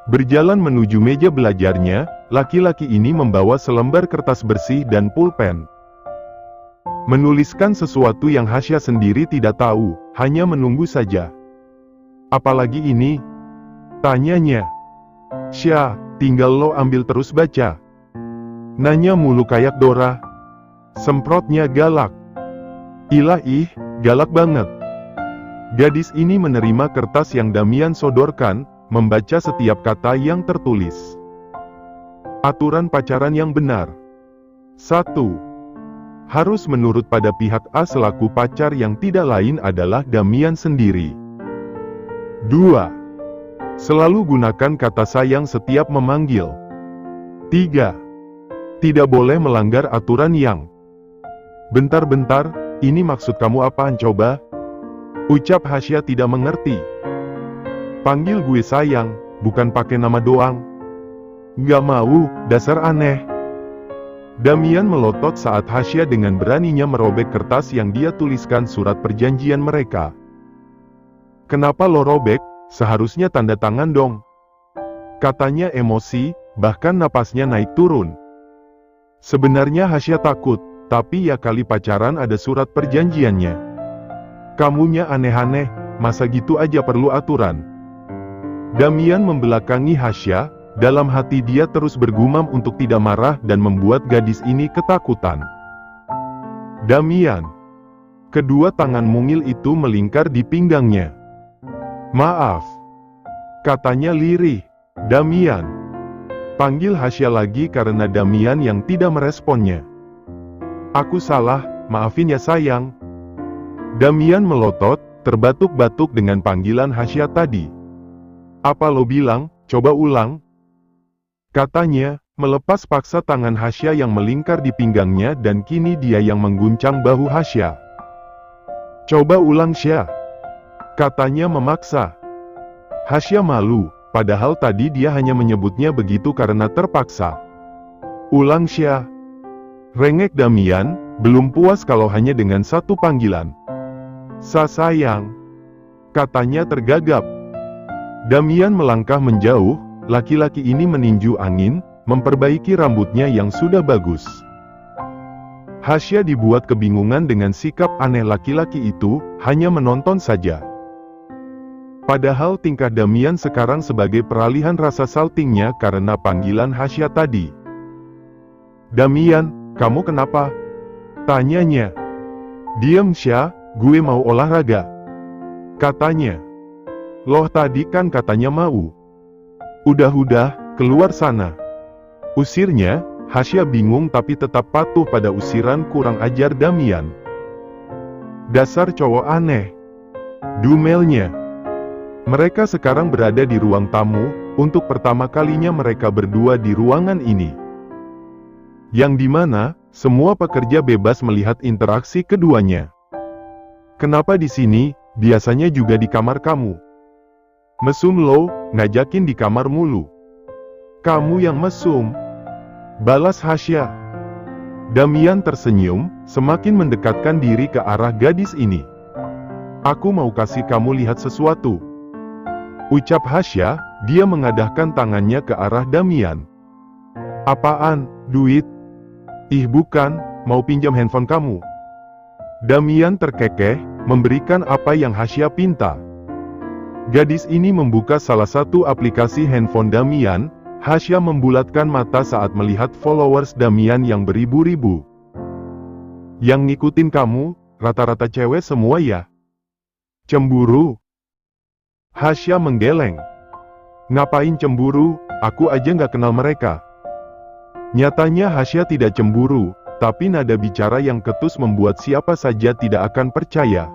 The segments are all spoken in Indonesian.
Berjalan menuju meja belajarnya, laki-laki ini membawa selembar kertas bersih dan pulpen. Menuliskan sesuatu yang Hasya sendiri tidak tahu, hanya menunggu saja. Apalagi ini? Tanyanya. Syah, tinggal lo ambil terus baca. Nanya mulu kayak Dora. Semprotnya galak. Ih, galak banget. Gadis ini menerima kertas yang Damian sodorkan, membaca setiap kata yang tertulis. Aturan pacaran yang benar. 1. Harus menurut pada pihak A selaku pacar yang tidak lain adalah Damian sendiri. 2. Selalu gunakan kata sayang setiap memanggil. 3. Tidak boleh melanggar aturan yang. Bentar-bentar, ini maksud kamu apaan coba? Ucap Hasya tidak mengerti. Panggil gue sayang, bukan pakai nama doang. Gak mau, dasar aneh. Damian melotot saat Hasya dengan beraninya merobek kertas yang dia tuliskan surat perjanjian mereka. Kenapa lo robek? Seharusnya tanda tangan dong. Katanya emosi, bahkan napasnya naik turun. Sebenarnya Hasya takut, tapi ya kali pacaran ada surat perjanjiannya. Kamunya aneh-aneh, masa gitu aja perlu aturan. Damian membelakangi Hasya, dalam hati dia terus bergumam untuk tidak marah dan membuat gadis ini ketakutan. Damian. Kedua tangan mungil itu melingkar di pinggangnya. Maaf. Katanya lirih. Damian. Panggil Hasya lagi karena Damian yang tidak meresponnya. Aku salah, maafin ya sayang. Damian melotot, terbatuk-batuk dengan panggilan Hasya tadi. Apa lo bilang, coba ulang? Katanya, melepas paksa tangan Hasya yang melingkar di pinggangnya dan kini dia yang mengguncang bahu Hasya. Coba ulang Syah. Katanya memaksa. Hasya malu, padahal tadi dia hanya menyebutnya begitu karena terpaksa. Ulang Syah. Rengek Damian, belum puas kalau hanya dengan satu panggilan. Sayang. Katanya tergagap. Damian melangkah menjauh, laki-laki ini meninju angin, memperbaiki rambutnya yang sudah bagus. Hasya dibuat kebingungan dengan sikap aneh laki-laki itu, hanya menonton saja. Padahal tingkah Damian sekarang sebagai peralihan rasa saltingnya karena panggilan Hasya tadi. Damian, kamu kenapa? Tanyanya. Diam Syah, gue mau olahraga. Katanya. Loh tadi kan katanya mau. Udah, keluar sana. Usirnya, Hasya bingung tapi tetap patuh pada usiran kurang ajar Damian. Dasar cowok aneh. Dumelnya. Mereka sekarang berada di ruang tamu, untuk pertama kalinya mereka berdua di ruangan ini. Yang dimana, semua pekerja bebas melihat interaksi keduanya. Kenapa di sini, biasanya juga di kamar kamu? Mesum lo, ngajakin di kamar mulu. Kamu yang mesum. Balas Hasya. Damian tersenyum, semakin mendekatkan diri ke arah gadis ini. Aku mau kasih kamu lihat sesuatu. Ucap Hasya, dia mengadahkan tangannya ke arah Damian. Apaan, duit? Ih bukan, mau pinjam handphone kamu. Damian terkekeh, memberikan apa yang Hasya pinta. Gadis ini membuka salah satu aplikasi handphone Damian. Hasya membulatkan mata saat melihat followers Damian yang beribu-ribu. Yang ngikutin kamu, rata-rata cewek semua ya? Cemburu? Hasya menggeleng. Ngapain cemburu, aku aja nggak kenal mereka. Nyatanya Hasya tidak cemburu, tapi nada bicara yang ketus membuat siapa saja tidak akan percaya.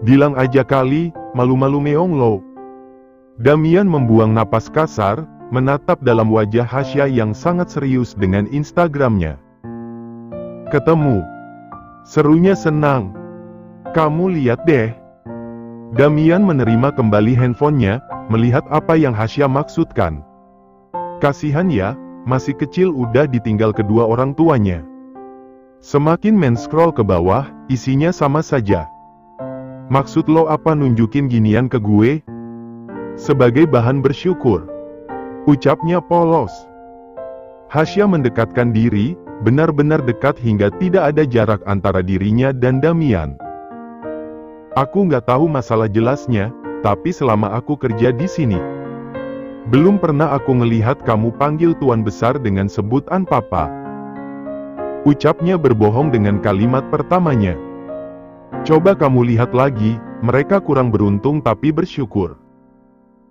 Bilang aja kali, malu-malu meong lo. Damian membuang napas kasar, menatap dalam wajah Hasya yang sangat serius dengan Instagramnya. Ketemu. Serunya senang. Kamu lihat deh. Damian menerima kembali handphonenya, melihat apa yang Hasya maksudkan. Kasihan ya, masih kecil udah ditinggal kedua orang tuanya. Semakin men-scroll ke bawah, isinya sama saja. Maksud lo apa nunjukin ginian ke gue? Sebagai bahan bersyukur. Ucapnya polos. Hasya mendekatkan diri, benar-benar dekat hingga tidak ada jarak antara dirinya dan Damian. Aku nggak tahu masalah jelasnya, tapi selama aku kerja di sini, belum pernah aku ngelihat kamu panggil Tuan Besar dengan sebutan Papa. Ucapnya berbohong dengan kalimat pertamanya. Coba kamu lihat lagi, mereka kurang beruntung tapi bersyukur.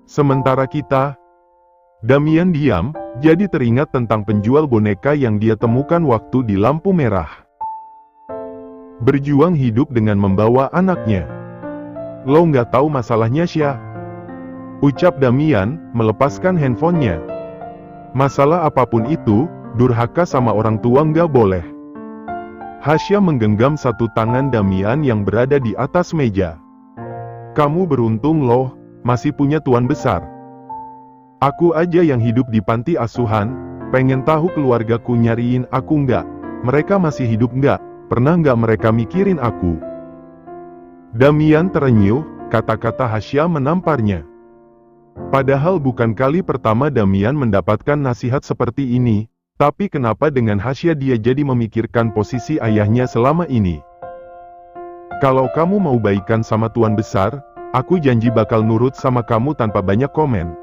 Sementara kita... Damian diam, jadi teringat tentang penjual boneka yang dia temukan waktu di lampu merah. Berjuang hidup dengan membawa anaknya. Lo nggak tahu masalahnya Sya? Ucap Damian, melepaskan handphonenya. Masalah apapun itu, durhaka sama orang tua nggak boleh. Hasya menggenggam satu tangan Damian yang berada di atas meja. Kamu beruntung loh, masih punya Tuan Besar. Aku aja yang hidup di panti asuhan, pengen tahu keluargaku nyariin aku nggak, mereka masih hidup nggak, pernah nggak mereka mikirin aku? Damian terenyuh, kata-kata Hasya menamparnya. Padahal bukan kali pertama Damian mendapatkan nasihat seperti ini, tapi kenapa dengan Hasya dia jadi memikirkan posisi ayahnya selama ini? Kalau kamu mau baikan sama Tuan Besar, aku janji bakal nurut sama kamu tanpa banyak komen.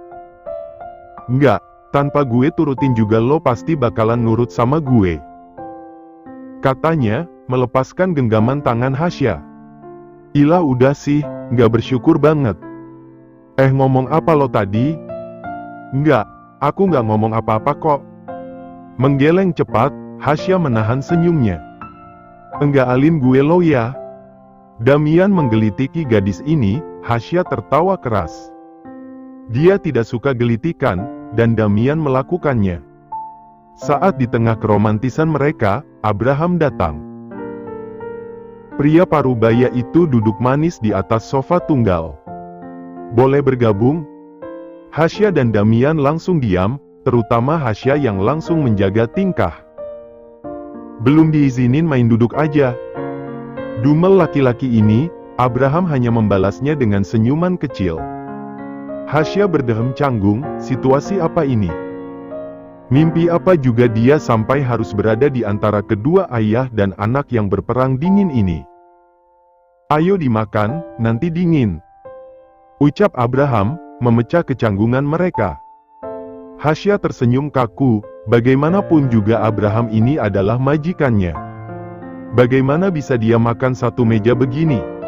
Enggak, tanpa gue turutin juga lo pasti bakalan nurut sama gue. Katanya, melepaskan genggaman tangan Hasya. Ila udah sih, nggak bersyukur banget. Ngomong apa lo tadi? Enggak, aku nggak ngomong apa-apa kok. Menggeleng cepat, Hasya menahan senyumnya. Enggak alin gue lo ya. Damian menggelitiki gadis ini, Hasya tertawa keras. Dia tidak suka gelitikan, dan Damian melakukannya. Saat di tengah keromantisan mereka, Abraham datang. Pria parubaya itu duduk manis di atas sofa tunggal. Boleh bergabung? Hasya dan Damian langsung diam, terutama Hasya yang langsung menjaga tingkah. Belum diizinin main duduk aja. Dumel laki-laki ini, Abraham hanya membalasnya dengan senyuman kecil. Hasya berdehem canggung, situasi apa ini? Mimpi apa juga dia sampai harus berada di antara kedua ayah dan anak yang berperang dingin ini? Ayo dimakan, nanti dingin. Ucap Abraham, memecah kecanggungan mereka. Hasya tersenyum kaku, bagaimanapun juga Abraham ini adalah majikannya. Bagaimana bisa dia makan satu meja begini?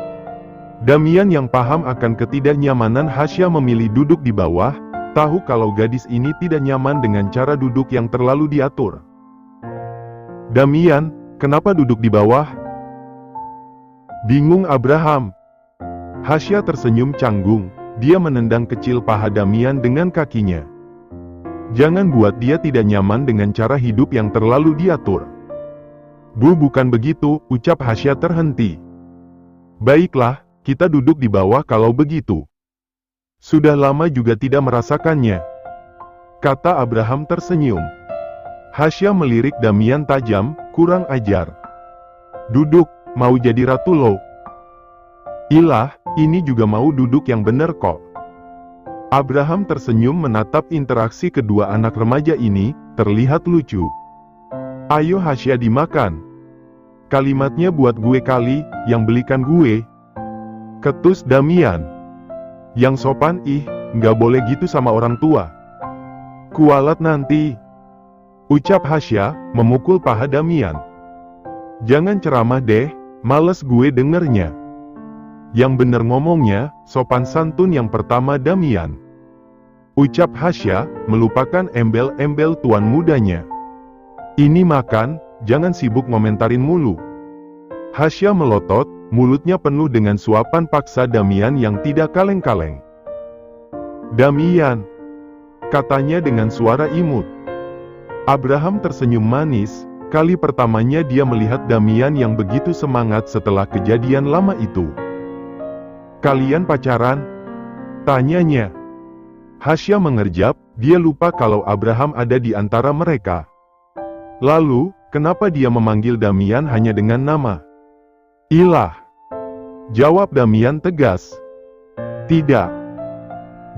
Damian yang paham akan ketidaknyamanan Hasya memilih duduk di bawah, tahu kalau gadis ini tidak nyaman dengan cara duduk yang terlalu diatur. Damian, kenapa duduk di bawah? Bingung Abraham. Hasya tersenyum canggung, dia menendang kecil paha Damian dengan kakinya. Jangan buat dia tidak nyaman dengan cara hidup yang terlalu diatur. Bu, bukan begitu, ucap Hasya terhenti. Baiklah, kita duduk di bawah kalau begitu. Sudah lama juga tidak merasakannya. Kata Abraham tersenyum. Hasya melirik Damian tajam, kurang ajar. Duduk, mau jadi ratu lo. Ilah, ini juga mau duduk yang bener kok. Abraham tersenyum menatap interaksi kedua anak remaja ini, terlihat lucu. Ayo Hasya dimakan. Kalimatnya buat gue kali, yang belikan gue. Ketus Damian. Yang sopan nggak boleh gitu sama orang tua. Kualat nanti. Ucap Hasya, memukul paha Damian. Jangan ceramah deh, males gue dengernya. Yang bener ngomongnya, sopan santun yang pertama Damian. Ucap Hasya, melupakan embel-embel tuan mudanya. Ini makan, jangan sibuk ngomentarin mulu. Hasya melotot, mulutnya penuh dengan suapan paksa Damian yang tidak kaleng-kaleng. Damian, katanya dengan suara imut. Abraham tersenyum manis, kali pertamanya dia melihat Damian yang begitu semangat setelah kejadian lama itu. Kalian pacaran? Tanyanya. Hasya mengerjap, dia lupa kalau Abraham ada di antara mereka. Lalu, kenapa dia memanggil Damian hanya dengan nama? Ilah. Jawab Damian tegas. Tidak.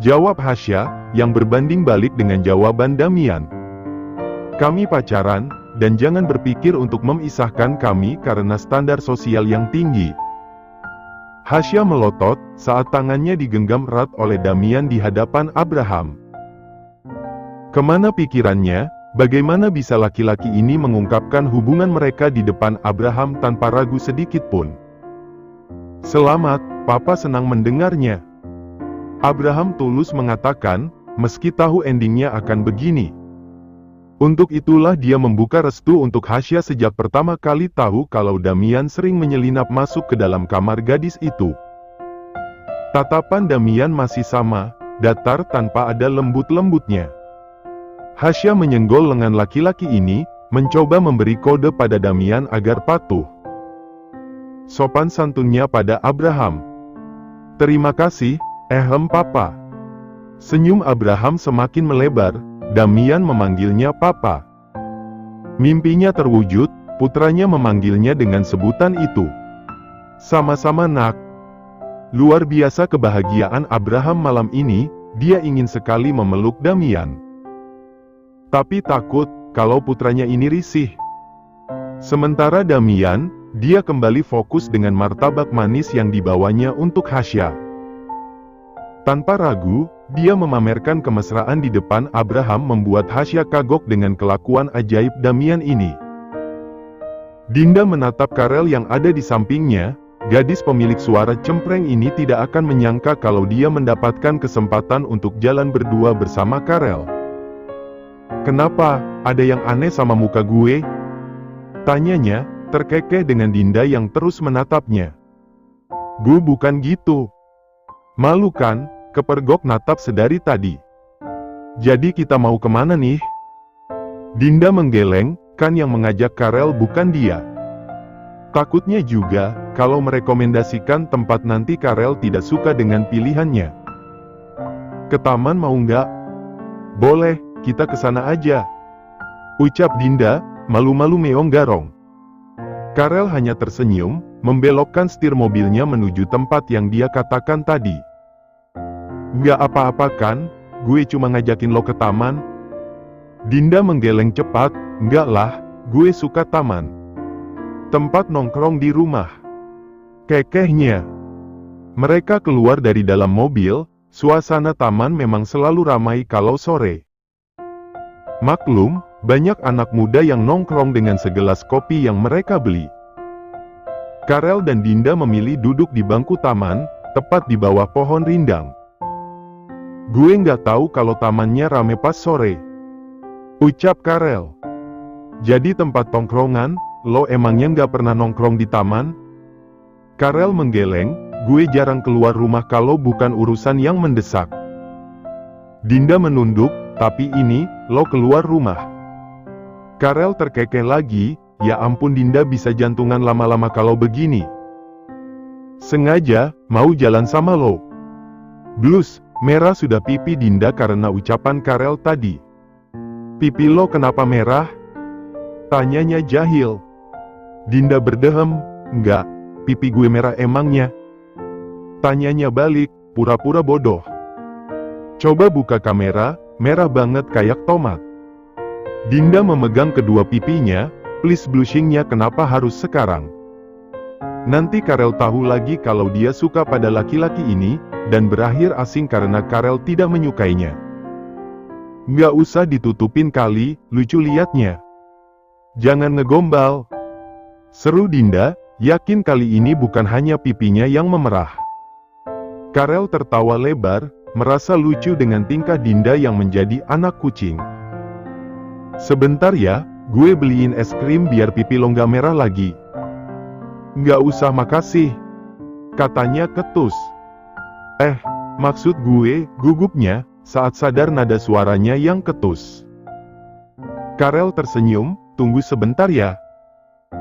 Jawab Hasya, yang berbanding balik dengan jawaban Damian. Kami pacaran, dan jangan berpikir untuk memisahkan kami karena standar sosial yang tinggi. Hasya melotot, saat tangannya digenggam erat oleh Damian di hadapan Abraham. Kemana pikirannya, bagaimana bisa laki-laki ini mengungkapkan hubungan mereka di depan Abraham tanpa ragu sedikit pun? Selamat, Papa senang mendengarnya. Abraham tulus mengatakan, meski tahu endingnya akan begini. Untuk itulah dia membuka restu untuk Hasya sejak pertama kali tahu kalau Damian sering menyelinap masuk ke dalam kamar gadis itu. Tatapan Damian masih sama, datar tanpa ada lembut-lembutnya. Hasya menyenggol lengan laki-laki ini, mencoba memberi kode pada Damian agar patuh. Sopan santunnya pada Abraham. Terima kasih, Papa. Senyum Abraham semakin melebar, Damian memanggilnya Papa. Mimpinya terwujud, putranya memanggilnya dengan sebutan itu. Sama-sama nak. Luar biasa kebahagiaan Abraham malam ini, dia ingin sekali memeluk Damian. Tapi takut, kalau putranya ini risih. Sementara Damian, dia kembali fokus dengan martabak manis yang dibawanya untuk Hasya. Tanpa ragu, dia memamerkan kemesraan di depan Abraham membuat Hasya kagok dengan kelakuan ajaib Damian ini. Dinda menatap Karel yang ada di sampingnya, gadis pemilik suara cempreng ini tidak akan menyangka kalau dia mendapatkan kesempatan untuk jalan berdua bersama Karel. Kenapa, ada yang aneh sama muka gue? Tanyanya, terkekeh dengan Dinda yang terus menatapnya. Gue bukan gitu. Malu kan, kepergok natap sedari tadi. Jadi kita mau kemana nih? Dinda menggeleng, kan yang mengajak Karel bukan dia. Takutnya juga, kalau merekomendasikan tempat nanti Karel tidak suka dengan pilihannya. Ke taman mau nggak? Boleh, kita ke sana aja. Ucap Dinda, malu-malu meong garong. Karel hanya tersenyum, membelokkan setir mobilnya menuju tempat yang dia katakan tadi. Nggak apa-apa kan, gue cuma ngajakin lo ke taman. Dinda menggeleng cepat, nggak lah, gue suka taman. Tempat nongkrong di rumah. Kekehnya. Mereka keluar dari dalam mobil, suasana taman memang selalu ramai kalau sore. Maklum, banyak anak muda yang nongkrong dengan segelas kopi yang mereka beli. Karel dan Dinda memilih duduk di bangku taman, tepat di bawah pohon rindang. Gue nggak tahu kalau tamannya rame pas sore. Ucap Karel. Jadi tempat tongkrongan, lo emangnya nggak pernah nongkrong di taman? Karel menggeleng, gue jarang keluar rumah kalau bukan urusan yang mendesak. Dinda menunduk, tapi ini, lo keluar rumah. Karel terkekeh lagi, ya ampun Dinda bisa jantungan lama-lama kalau begini. Sengaja, mau jalan sama lo. Blus, merah sudah pipi Dinda karena ucapan Karel tadi. Pipi lo kenapa merah? Tanyanya jahil. Dinda berdehem, enggak, pipi gue merah emangnya. Tanyanya balik, pura-pura bodoh. Coba buka kamera, merah banget kayak tomat. Dinda memegang kedua pipinya, please blushingnya kenapa harus sekarang? Nanti Karel tahu lagi kalau dia suka pada laki-laki ini, dan berakhir asing karena Karel tidak menyukainya. Nggak usah ditutupin kali, lucu liatnya. Jangan ngegombal. Seru Dinda, yakin kali ini bukan hanya pipinya yang memerah. Karel tertawa lebar, merasa lucu dengan tingkah Dinda yang menjadi anak kucing. Sebentar ya, gue beliin es krim biar pipi lo nggak merah lagi. Nggak usah makasih. Katanya ketus. Maksud gue, gugupnya, saat sadar nada suaranya yang ketus. Karel tersenyum, tunggu sebentar ya.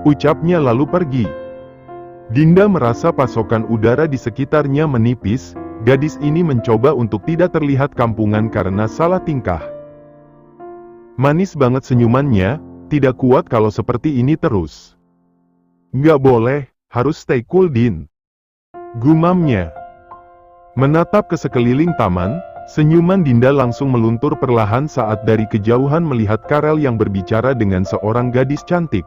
Ucapnya lalu pergi. Dinda merasa pasokan udara di sekitarnya menipis, gadis ini mencoba untuk tidak terlihat kampungan karena salah tingkah. Manis banget senyumannya, tidak kuat kalau seperti ini terus. Nggak boleh, harus stay cool Din. Gumamnya. Menatap ke sekeliling taman, Senyuman Dinda langsung meluntur perlahan saat dari kejauhan melihat Karel yang berbicara dengan seorang gadis cantik.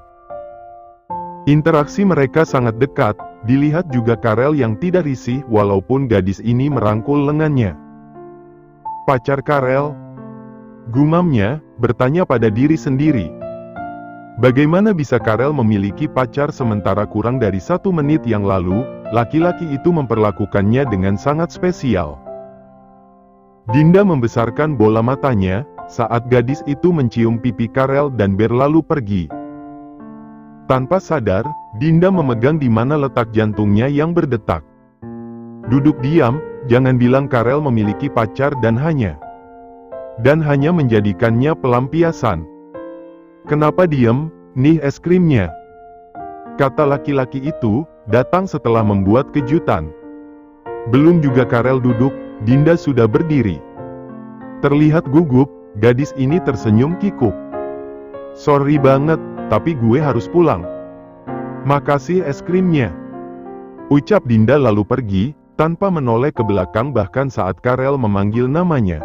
Interaksi mereka sangat dekat, dilihat juga Karel yang tidak risih walaupun gadis ini merangkul lengannya. Pacar Karel? Gumamnya, bertanya pada diri sendiri. Bagaimana bisa Karel memiliki pacar sementara kurang dari 1 menit yang lalu, laki-laki itu memperlakukannya dengan sangat spesial. Dinda membesarkan bola matanya, saat gadis itu mencium pipi Karel dan berlalu pergi. Tanpa sadar, Dinda memegang di mana letak jantungnya yang berdetak. Duduk diam, jangan bilang Karel memiliki pacar dan hanya menjadikannya pelampiasan. Kenapa diem, nih es krimnya? Kata laki-laki itu, datang setelah membuat kejutan. Belum juga Karel duduk, Dinda sudah berdiri. Terlihat gugup, gadis ini tersenyum kikuk. Sorry banget, tapi gue harus pulang. Makasih es krimnya. Ucap Dinda lalu pergi, tanpa menoleh ke belakang bahkan saat Karel memanggil namanya.